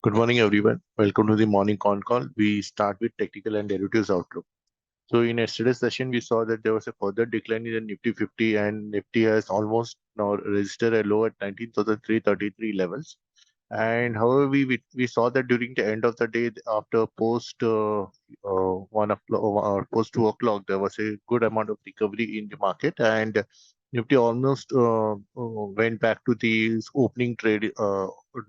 Good morning, everyone. Welcome to the morning con call. We start with technical and derivatives outlook. So in yesterday's session, we saw that there was a further decline in the Nifty 50 and Nifty has almost now registered a low at 19,333 levels. And however, we saw that during the end of the day, after post 1 o'clock or post 2 o'clock, there was a good amount of recovery in the market, and Nifty almost went back to the opening trade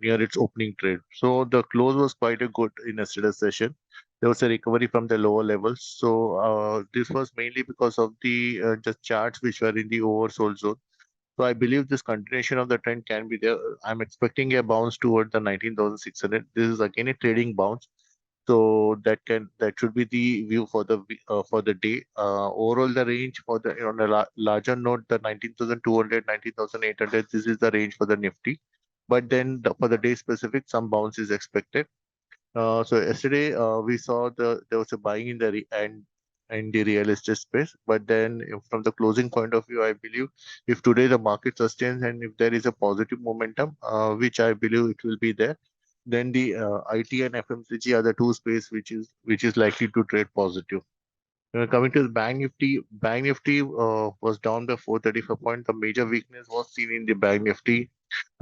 near its opening trade. So the close was quite a good in yesterday's session. There was a recovery from the lower levels. So this was mainly because of the just charts which were in the oversold zone. So I believe this continuation of the trend can be there. I'm expecting a bounce toward the 19,600. This is again a trading bounce. So that should be the view for the day. Overall, the range for the on a larger note, the 19,200, 19,800. This is the range for the Nifty. But then for the day specific, some bounce is expected. So yesterday we saw there was a buying in the in the real estate space, but then from the closing point of view, I believe if today the market sustains and if there is a positive momentum, which I believe it will be there, then the IT and FMCG are the two space which is likely to trade positive. Coming to the Bank Nifty was down by 435 points. The major weakness was seen in the Bank Nifty.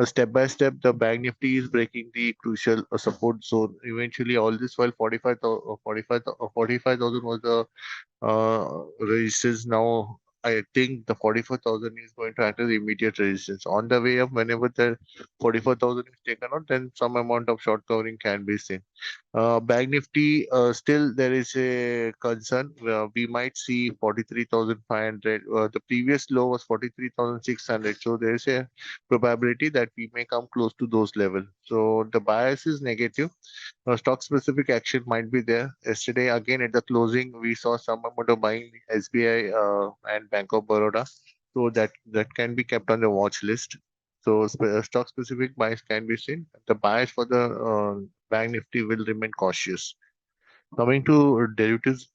Step by step, the Bank Nifty is breaking the crucial support zone. Eventually, all this while 45,000 was the resistance. Now I think the 44,000 is going to act as immediate resistance. On the way up, whenever the 44,000 is taken out, then some amount of short covering can be seen. Bank Nifty, still there is a concern. We might see 43,500. The previous low was 43,600. So there is a probability that we may come close to those levels. So the bias is negative. Stock specific action might be there. Yesterday, again at the closing, we saw some amount of buying SBI and Bank of Baroda. So that can be kept on the watch list. So stock specific buys can be seen. The bias for the Bank Nifty will remain cautious. Coming to derivatives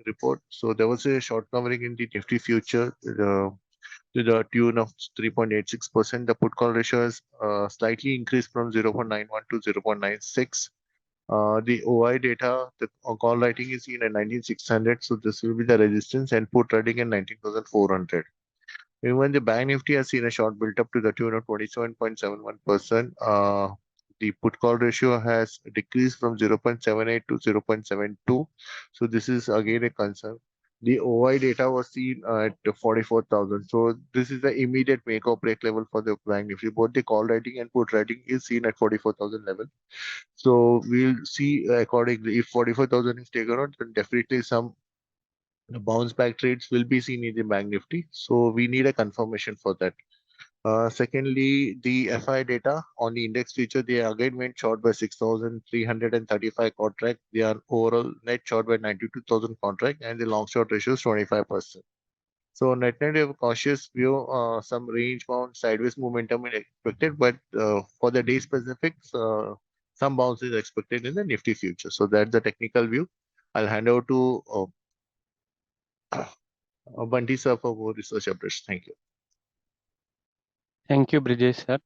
report, so there was a short covering in the Nifty future to the tune of 3.86%. The put call ratio has slightly increased from 0.91 to 0.96. The OI data, the call writing is seen at 19,600, so this will be the resistance, and put writing at 19,400. Even the Bank Nifty has seen a short build up to the tune of 27.71%. The put call ratio has decreased from 0.78 to 0.72. So this is again a concern. The OI data was seen at 44,000. So this is the immediate make or break level for the Bank Nifty. Both the call writing and put writing is seen at 44,000 level. So we'll see accordingly. If 44,000 is taken out, then definitely some bounce back trades will be seen in the Bank Nifty. So we need a confirmation for that. Secondly, the FI data on the index future, they again went short by 6,335 contract. They are overall net short by 92,000 contract, and the long short ratio is 25%. So net we have a cautious view, some range bound sideways momentum is expected, but for the day specifics, some bounce is expected in the Nifty future. So that's the technical view. I'll hand over to Bunty sir for more research updates. Thank you. Thank you, Brijesh sir.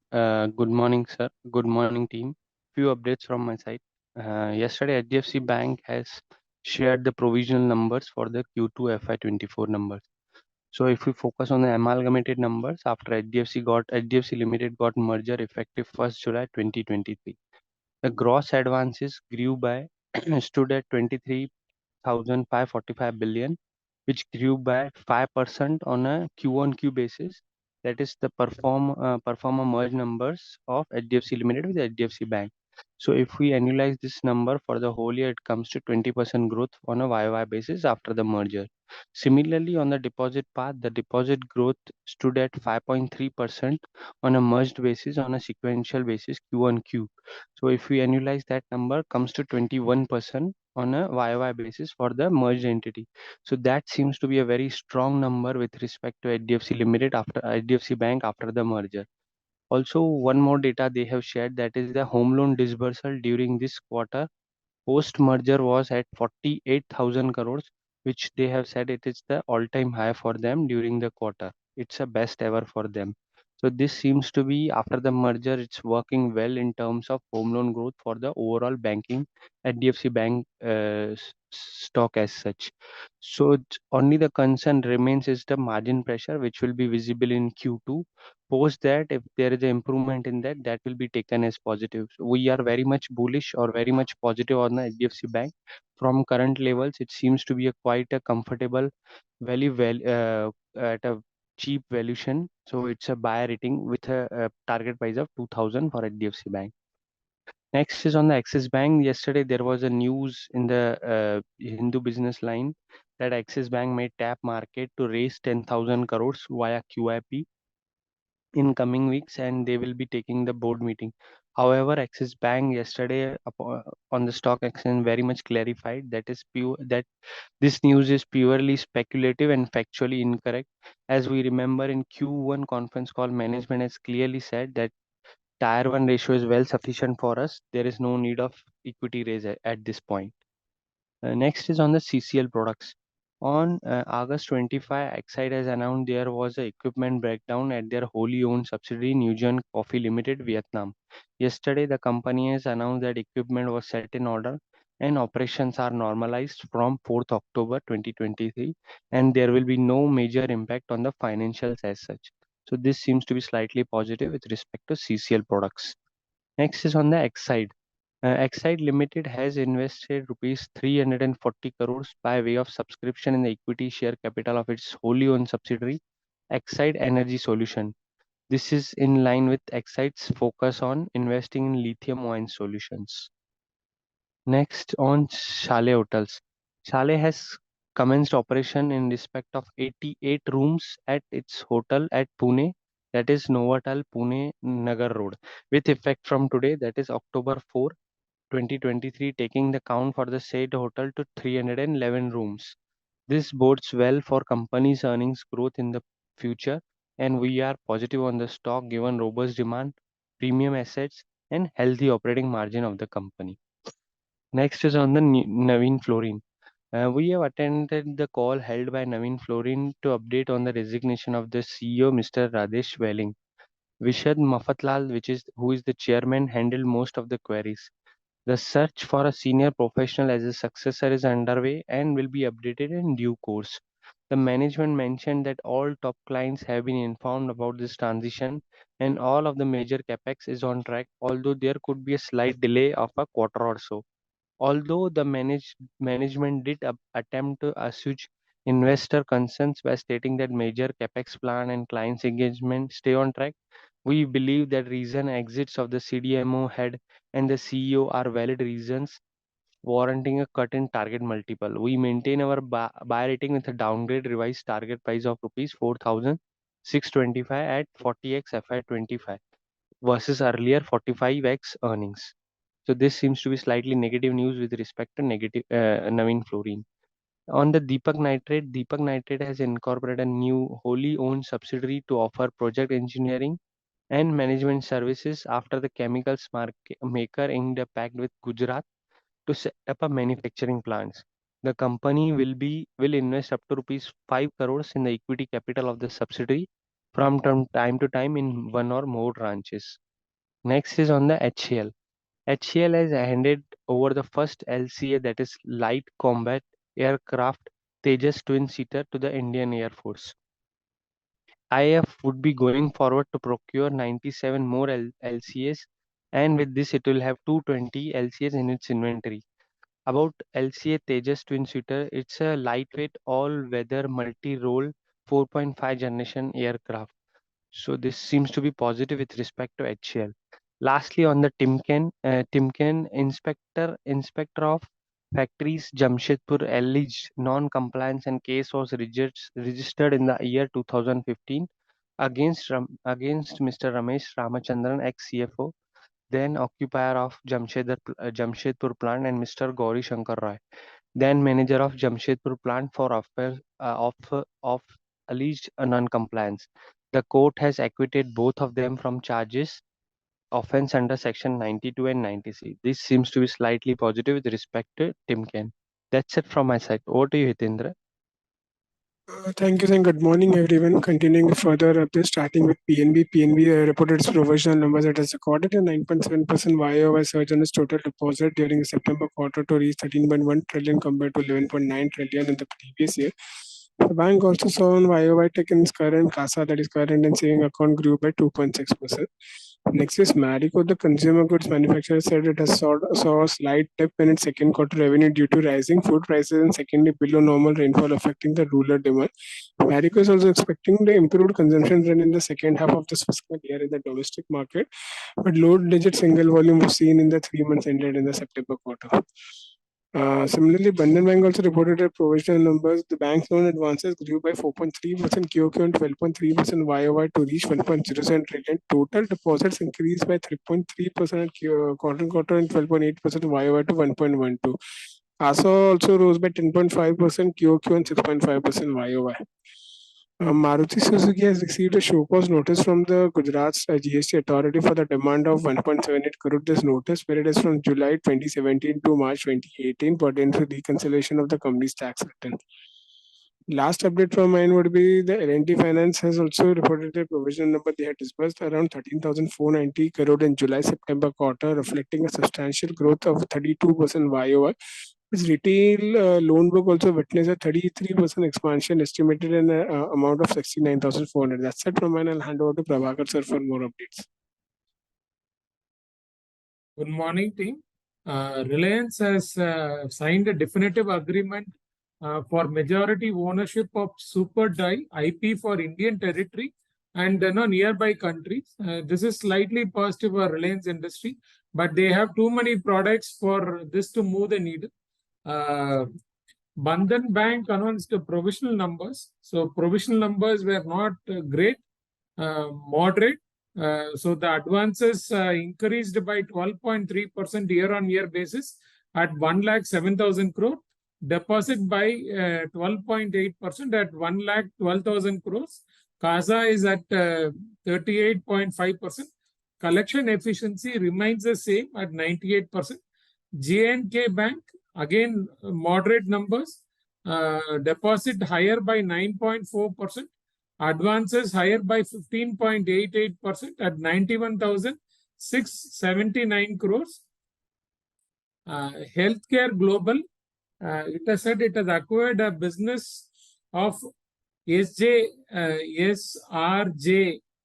Good morning, sir. Good morning, team. Few updates from my side. Yesterday, HDFC Bank has shared the provisional numbers for the Q2 FY24 numbers. So if we focus on the amalgamated numbers, after HDFC Limited got merger effective 1st July 2023, the gross advances grew by stood at 23,545 billion, which grew by 5% on a Q-on-Q basis. That is the performer merge numbers of HDFC Limited with HDFC Bank. So if we annualize this number for the whole year, it comes to 20% growth on a YOY basis after the merger. Similarly, on the deposit part, the deposit growth stood at 5.3% on a merged basis on a sequential basis Q-on-Q. So if we annualize that number, comes to 21% on a YOY basis for the merged entity. So that seems to be a very strong number with respect to HDFC Limited after HDFC Bank after the merger. Also, one more data they have shared, that is the home loan disbursal during this quarter post merger was at 48,000 crores, which they have said it is the all time high for them during the quarter. It's a best ever for them. So this seems to be after the merger, it's working well in terms of home loan growth for the overall banking HDFC Bank stock as such. So only the concern remains is the margin pressure, which will be visible in Q2. Post that, if there is an improvement in that, that will be taken as positive. So we are very much bullish or very much positive on the HDFC Bank. From current levels, it seems to be a quite a comfortable value at a cheap valuation. So it's a buy rating with a target price of 2000 for HDFC Bank. Next is on the Axis Bank. Yesterday there was a news in the Hindu business line that Axis Bank may tap market to raise 10,000 crores via QIP in coming weeks, and they will be taking the board meeting. However, Axis Bank yesterday on the stock exchange very much clarified that is pure that this news is purely speculative and factually incorrect. As we remember in Q1 conference call, management has clearly said that Tier 1 ratio is well sufficient for us. There is no need of equity raise at this point. Next is on the CCL products. On August 25, Exide has announced there was a equipment breakdown at their wholly owned subsidiary Nguyen Coffee Limited, Vietnam. Yesterday, the company has announced that equipment was set in order and operations are normalized from 4th October 2023, and there will be no major impact on the financials as such. So this seems to be slightly positive with respect to CCL products. Next is on the Exide. Exide Limited has invested rupees 340 crores by way of subscription in the equity share capital of its wholly owned subsidiary, Exide Energy Solution. This is in line with Exide's focus on investing in lithium ion solutions. Next on Chalet Hotels. Chalet has commenced operation in respect of 88 rooms at its hotel at Pune, that is Novotel Pune Nagar Road, with effect from today, that is October 4, 2023, taking the count for the said hotel to 311 rooms. This bodes well for company's earnings growth in the future, and we are positive on the stock given robust demand, premium assets, and healthy operating margin of the company. Next is on the Naveen Florin. We have attended the call held by Naveen Florin to update on the resignation of the CEO, Mr. Radesh Welling. Vishad Mafatlal, who is the chairman, handled most of the queries. The search for a senior professional as a successor is underway and will be updated in due course. The management mentioned that all top clients have been informed about this transition and all of the major capex is on track, although there could be a slight delay of a quarter or so. Although the management did attempt to assuage investor concerns by stating that major capex plan and clients engagement stay on track, we believe that recent exits of the CDMO head and the CEO are valid reasons warranting a cut in target multiple. We maintain our buy rating with a downgrade revised target price of rupees 4,625 at 40x FY25 versus earlier 45x earnings. So this seems to be slightly negative news with respect to negative Naveen Fluorine. On the Deepak Nitrate has incorporated a new wholly owned subsidiary to offer project engineering and management services after the chemicals maker inked a pact with Gujarat to set up a manufacturing plants. The company will invest up to rupees 5 crores in the equity capital of the subsidiary from time to time in one or more tranches. Next is on the HCL. HCL has handed over the first LCA, that is Light Combat Aircraft Tejas twin-seater, to the Indian Air Force. IAF would be going forward to procure 97 more LCAs, and with this it will have 220 LCAs in its inventory. About LCA Tejas twin-seater, it's a lightweight all-weather multi-role 4.5 generation aircraft. So this seems to be positive with respect to HCL. Lastly, on the Timken inspector of factories Jamshedpur alleged non-compliance and case was registered in the year 2015 against Mr. Ramesh Ramachandran, ex-CFO, then occupier of Jamshedpur plant, and Mr. Gauri Shankar Roy, then manager of Jamshedpur plant for of alleged non-compliance. The court has acquitted both of them from charges offense under section 92 and 90C. This seems to be slightly positive with respect to Timken. That's it from my side. Over to you, Hitendra. Thank you and good morning, everyone. Continuing further update, starting with PNB. PNB reported its provisional numbers. It has recorded a 9.7% YoY surge on its total deposit during the September quarter to reach 13.1 trillion compared to 11.9 trillion in the previous year. The bank also saw an YoY take in its current CASA, that is current and saving account, grew by 2.6%. Next is Marico. The consumer goods manufacturer said it has saw a slight dip in its second quarter revenue due to rising food prices and secondly below normal rainfall affecting the rural demand. Marico is also expecting the improved consumption trend in the second half of this fiscal year in the domestic market, but low-digit single volume was seen in the 3 months ended in the September quarter. Similarly, Bandhan Bank also reported their provisional numbers. The bank's loan advances grew by 4.3% QOQ and 12.3% YOY to reach 1.07 trillion. Total deposits increased by 3.3% quarter on quarter and 12.8% YOY to 1.12. CASA also rose by 10.5% QOQ and 6.5% YOY. Maruti Suzuki has received a show cause notice from the Gujarat GST authority for the demand of 1.78 crore. This notice period is from July 2017 to March 2018, pertaining to reconciliation of the company's tax return. Last update from mine would be the L&T Finance has also reported a provision number. They had disbursed around 13,490 crore in July-September quarter, reflecting a substantial growth of 32% YOY. Its retail loan book also witnessed a 33% expansion, estimated in an amount of 69,400. That's it from mine. I'll hand over to Prabhakar sir for more updates. Good morning, team. Reliance has signed a definitive agreement for majority ownership of Super Die IP for Indian territory and nearby countries. This is slightly positive for Reliance industry, but they have too many products for this to move the needle. Bandhan Bank announced provisional numbers. So provisional numbers were not great, moderate. So the advances increased by 12.3% year-on-year basis at 1,07,000 crore. Deposit by 12.8% at 1,12,000 crores. CASA is at 38.5%. Collection efficiency remains the same at 98%. J&K Bank, again moderate numbers. Deposit higher by 9.4%. Advances higher by 15.88% at 91,679 crores. Healthcare Global, it has said it has acquired a business of SRJ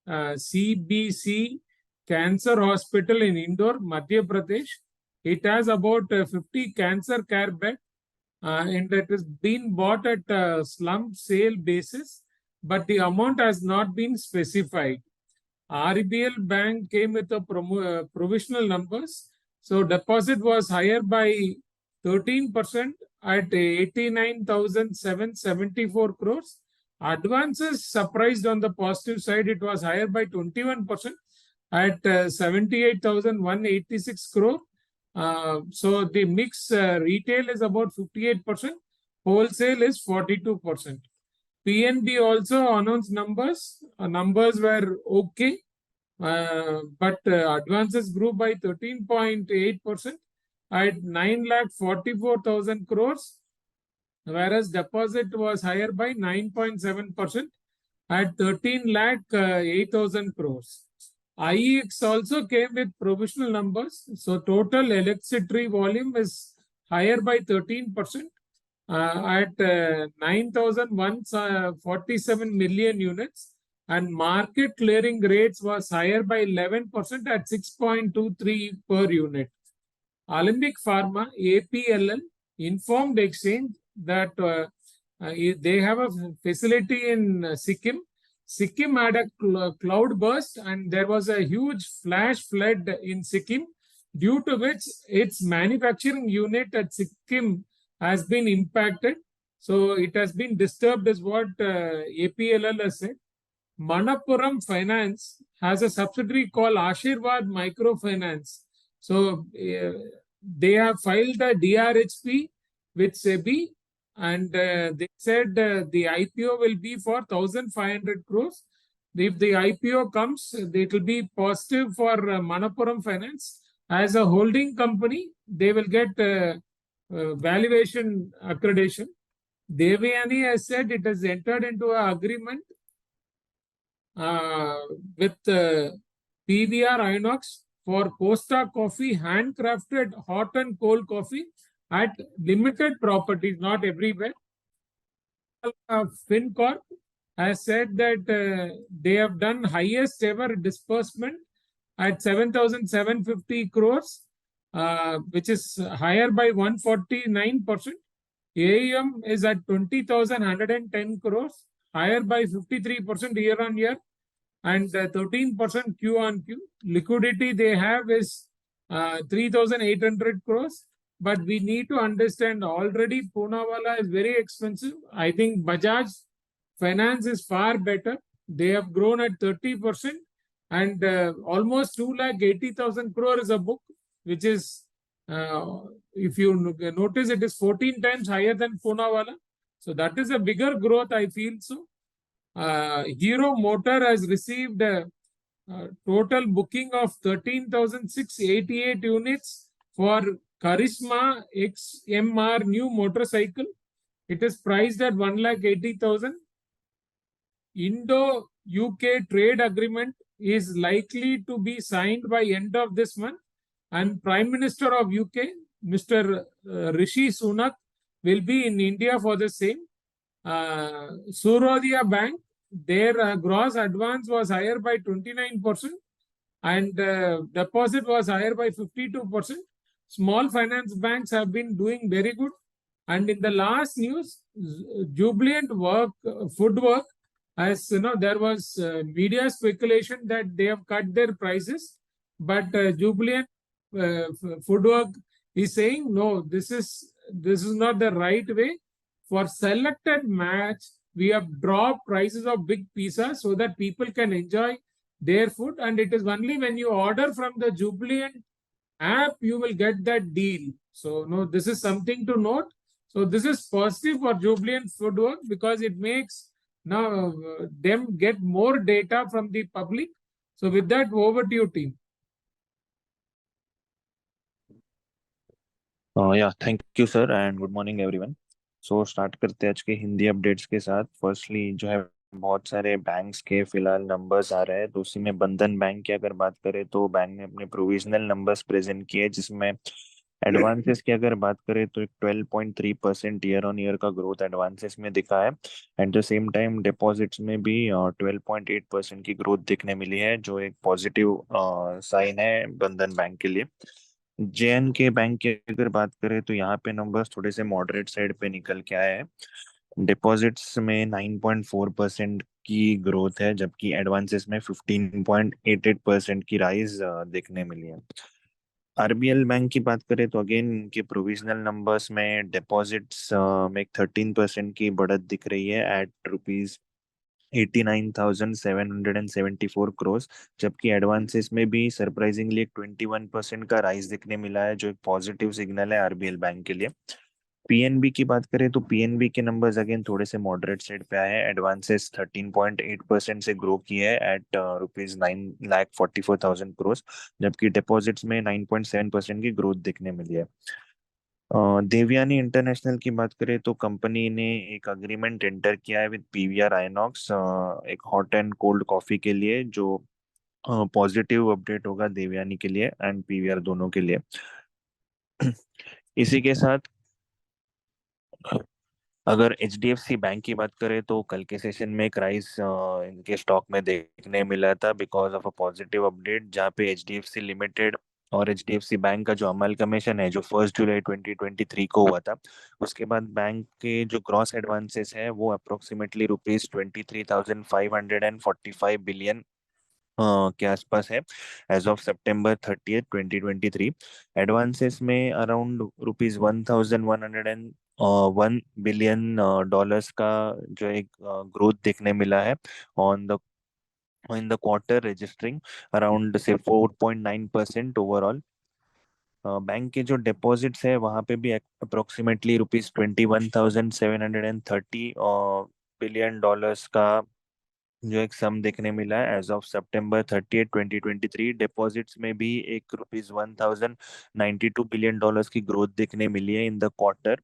CBC Cancer Hospital in Indore, Madhya Pradesh. It has about 50 cancer care beds and it has been bought at a slump sale basis, but the amount has not been specified. RBL Bank came with a provisional numbers. So deposit was higher by 13% at 89,774 crores. Advances surprised on the positive side. It was higher by 21% at 78,186 crore. So the mix retail is about 58%. Wholesale is 42%. PNB also announced numbers. Numbers were okay, but advances grew by 13.8% at 9,44,000 crores, whereas deposit was higher by 9.7% at 13,08,000 crores. IEX also came with provisional numbers. So total electricity volume is higher by 13%. At 9,147 million units, and market clearing rates was higher by 11% at 6.23 per unit. Alembic Pharma, APLL, informed exchange that they have a facility in Sikkim. Sikkim had a cloud burst and there was a huge flash flood in Sikkim, due to which its manufacturing unit at Sikkim has been impacted. So it has been disturbed is what APLL has said. Manappuram Finance has a subsidiary called Ashirwad Microfinance. So they have filed a DRHP with SEBI and they said the IPO will be for 1,500 crores. If the IPO comes, it will be positive for Manappuram Finance. As a holding company, they will get valuation accreditation. Devyani has said it has entered into an agreement with PVR Inox for Costa Coffee handcrafted hot and cold coffee at limited properties, not everywhere. FinCorp has said that they have done highest ever disbursement at 7,750 crores, which is higher by 149%. AUM is at 20,110 crores, higher by 53% year on year and 13% Q on Q. Liquidity they have is 3,800 crores. But we need to understand already Poonawalla is very expensive. I think Bajaj Finance is far better. They have grown at 30% and almost 2,80,000 crore is a book, which is, if you notice, it is 14 times higher than Poonawalla. So that is a bigger growth, I feel so. Hero Motor has received a total booking of 13,688 units for Karisma XMR new motorcycle. It is priced at 1,80,000. Indo-UK trade agreement is likely to be signed by end of this month, and Prime Minister of UK, Mr. Rishi Sunak, will be in India for the same. Surodhya Bank, their gross advance was higher by 29% and deposit was higher by 52%. Small finance banks have been doing very good. And in the last news, Jubilant Foodwork, as you know, there was media speculation that they have cut their prices, but Jubilant Foodwork is saying no, this is not the right way. For selected match, we have dropped prices of big pizza so that people can enjoy their food, and it is only when you order from the Jubilant app you will get that deal. So no, this is something to note. So this is positive for Jubilant Foodwork because it makes now them get more data from the public. So with that, over to you, team. या thank you sir and good morning everyone. So start करते हैं आज के Hindi updates के साथ। Firstly जो है बहुत सारे बैंक्स के फिलहाल नंबर्स आ रहे हैं, तो उसी में बंधन बैंक की अगर बात करें तो बैंक ने अपने प्रोविजनल नंबर्स प्रेजेंट किए, जिसमें एडवांसेस की अगर बात करें तो एक 12.3% ईयर ऑन ईयर का ग्रोथ एडवांसेस में दिखा है। At the same time deposits में भी 12.8% की ग्रोथ दिखने मिली है, जो एक पॉजिटिव साइन है बंधन बैंक के लिए। जेएन के बैंक की अगर बात करें तो यहाँ पे नंबर्स थोड़े से मॉडरेट साइड पे निकल के आए हैं। डिपॉजिट्स में 9.4% की ग्रोथ है, जबकि एडवांसेस में 15.88% की राइज देखने मिली है। आरबीएल बैंक की बात करें तो अगेन इनके प्रोविजनल नंबर्स में डिपॉजिट्स में 13% की बढ़त दिख रही है एट रुपीज 89,774 क्रोस, जबकि एडवांसेस में भी सरप्राइजिंगली 21% का राइज दिखने मिला है, जो एक पॉजिटिव सिग्नल है आरबीएल बैंक के लिए। पीएनबी की बात करें तो पीएनबी के नंबर्स अगेन थोड़े से मॉडरेट साइड पे आए हैं। एडवांसेस 13.8% से ग्रो किए हैं एट रुपीज 9,44,000 क्रोस, जबकि डिपॉजिट्स में 9.7% की ग्रोथ दिखने मिली है। देवयानी इंटरनेशनल की बात करें तो कंपनी ने एक अग्रीमेंट एंटर किया है विद पीवीआर आइनॉक्स एक हॉट एंड कोल्ड कॉफी के लिए, जो पॉजिटिव अपडेट होगा देवयानी के लिए एंड पीवीआर दोनों के लिए। इसी के साथ अगर एचडीएफसी बैंक की बात करें तो कल के सेशन में एक राइज इनके स्टॉक में देखने मिला था because of a positive update, जहाँ पे एचडीएफसी लिमिटेड और एचडीएफसी बैंक का जो अमल कमीशन है जो 1 जुलाई 2023 को हुआ था, उसके बाद बैंक के जो ग्रॉस एडवांसेस है वो अप्रोक्सीमेटली ₹23,545 बिलियन के आसपास है as of September 30th 2023। Advances में अराउंड ₹1,101 बिलियन का जो एक ग्रोथ देखने मिला है on the in the quarter, registering around से 4.9% ओवरऑल। बैंक के जो डिपॉजिट्स है वहाँ पे भी अप्रोक्सीमेटली ₹21,730 बिलियन का जो एक सम देखने मिला है as of September 30th 2023। Deposits में भी एक ₹1,092 बिलियन की ग्रोथ देखने मिली है इन द क्वार्टर।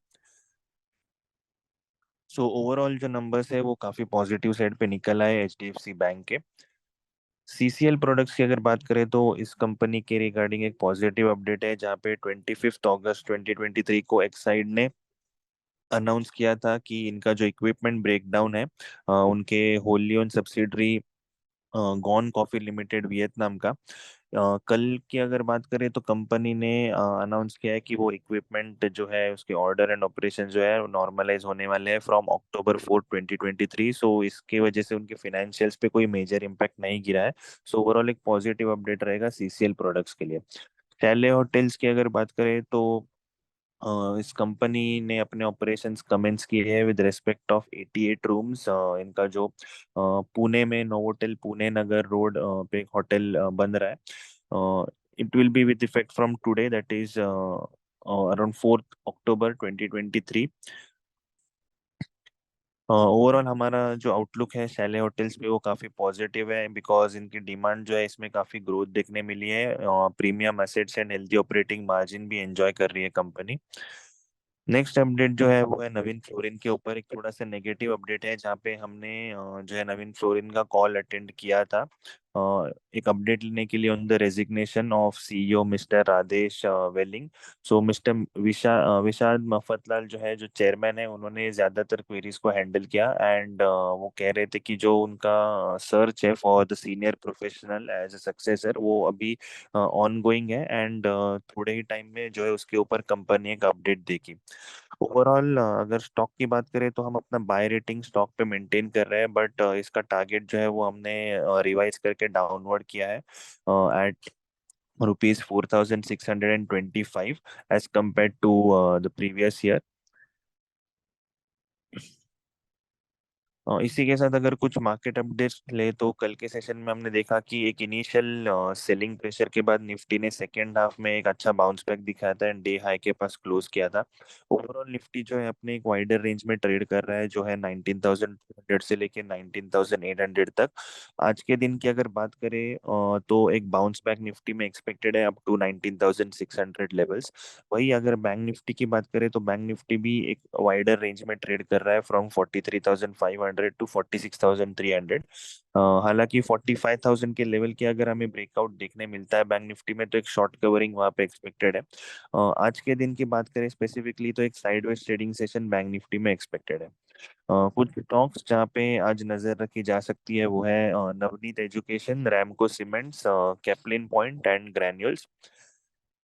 सो ओवरऑल जो नंबर्स है वो काफी पॉजिटिव साइड पे निकल आए एचडीएफसी बैंक के। सीसीएल प्रोडक्ट्स की अगर बात करें तो इस कंपनी के रिगार्डिंग एक पॉजिटिव अपडेट है, जहाँ पे 25 अगस्त 2023 को एक्साइड ने अनाउंस किया था कि इनका जो इक्विपमेंट ब्रेकडाउन है उनके Holi own subsidiary gone coffee limited Vietnam का, कल की अगर बात करें तो कंपनी ने अनाउंस किया है कि वो इक्विपमेंट जो है उसके ऑर्डर एंड ऑपरेशन जो है नॉर्मलाइज होने वाले हैं फ्रॉम October 4 2023। सो इसके वजह से उनके फाइनेंशियल्स पे कोई मेजर इम्पैक्ट नहीं गिरा है। सो ओवरऑल एक पॉजिटिव अपडेट रहेगा सीसीएल प्रोडक्ट्स के लिए। शैले होटल्स की अगर बात करें तो इस कंपनी ने अपने ऑपरेशंस कमेंस किए हैं विद रेस्पेक्ट ऑफ 88 रूम्स। इनका जो पुणे में नोवोटेल पुणे नगर रोड पे एक होटल बन रहा है। It will be with effect from today, that is around 4 October 2023। Overall हमारा जो आउटलुक है शैले होटल्स पे वो काफ़ी पॉजिटिव है, बिकॉज इनकी डिमांड जो है इसमें काफ़ी ग्रोथ देखने मिली है। Premium assets and healthy operating margin भी एंजॉय कर रही है कंपनी। नेक्स्ट अपडेट जो है वो है नवीन फ्लोरिन के ऊपर। एक थोड़ा सा नेगेटिव अपडेट है, जहाँ पे हमने जो है नवीन फ्लोरिन का कॉल अटेंड किया था एक अपडेट लेने के लिए on the resignation of CEO mister Radhesh Welling. So mister Vishal Mafatlal जो है जो चेयरमैन है, उन्होंने ज्यादातर क्वेरीज को हैंडल किया एंड वो कह रहे थे कि जो उनका सर्च है for the senior professional as a successor वो अभी ऑन गोइंग है एंड थोड़े ही टाइम में जो है उसके ऊपर कंपनी एक अपडेट देगी। ओवरऑल अगर स्टॉक की बात करें तो हम अपना बाय रेटिंग स्टॉक पे मेंटेन कर रहे हैं, बट इसका टारगेट जो है वो हमने रिवाइज करके डाउनवर्ड किया है at ₹4,625 as compared to the previous year. इसी के साथ अगर कुछ मार्केट अपडेट्स ले तो कल के सेशन में हमने देखा कि एक इनिशियल सेलिंग प्रेशर के बाद निफ्टी ने सेकेंड हाफ में एक अच्छा बाउंस बैक दिखाया था एंड डे हाई के पास क्लोज किया था। ओवरऑल निफ्टी जो है अपने एक वाइडर रेंज में ट्रेड कर रहा है, जो है 19,200 से लेके 19,800 तक। आज के दिन की अगर बात करें तो एक बाउंस बैक निफ्टी में एक्सपेक्टेड है अप टू 19,600 लेवल्स। वही अगर बैंक निफ्टी की बात करें तो बैंक निफ्टी भी एक वाइडर रेंज में ट्रेड कर रहा है फ्रॉम 43,500 टू 46,300। हालांकि 45,000 के लेवल के अगर हमें ब्रेकआउट देखने मिलता है बैंक निफ्टी में तो एक शॉर्ट कवरिंग वहां पे एक्सपेक्टेड है। आज के दिन की बात करें स्पेसिफिकली तो एक sideways trading session bank Nifty में एक्सपेक्टेड है। कुछ स्टॉक्स जहाँ पे आज नजर रखी जा सकती है वो है Navneet education, Ramco cements, Caplin point and granules.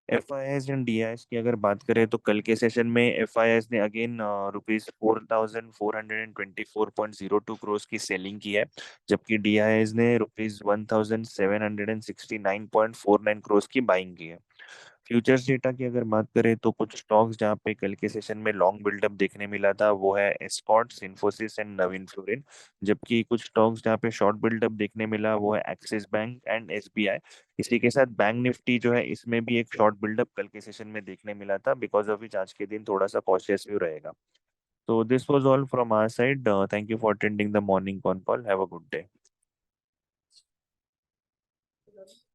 FIIs and DIIs की अगर बात करें तो कल के सेशन में एफआईआईज ने अगेन ₹4,424.02 की सेलिंग की है, जबकि डीआईएस ने ₹1,769.49 की बाइंग की है। फ्यूचर्स डेटा की अगर बात करें तो कुछ स्टॉक्स जहाँ पे कल के सेशन में लॉन्ग बिल्डअप देखने मिला था वो है Escorts, Infosys and Naveen fluorine. जबकि कुछ स्टॉक्स जहाँ पे शॉर्ट बिल्डअप देखने मिला वो है एक्सिस बैंक एंड एसबीआई। इसी के साथ बैंक निफ्टी जो है इसमें भी एक शॉर्ट बिल्डअप कल के सेशन में देखने मिला था, बिकॉज ऑफ विच आज के दिन थोड़ा सा कॉशियस व्यू रहेगा। तो this was all from our side. Thank you for attending the morning con call. Have a good day.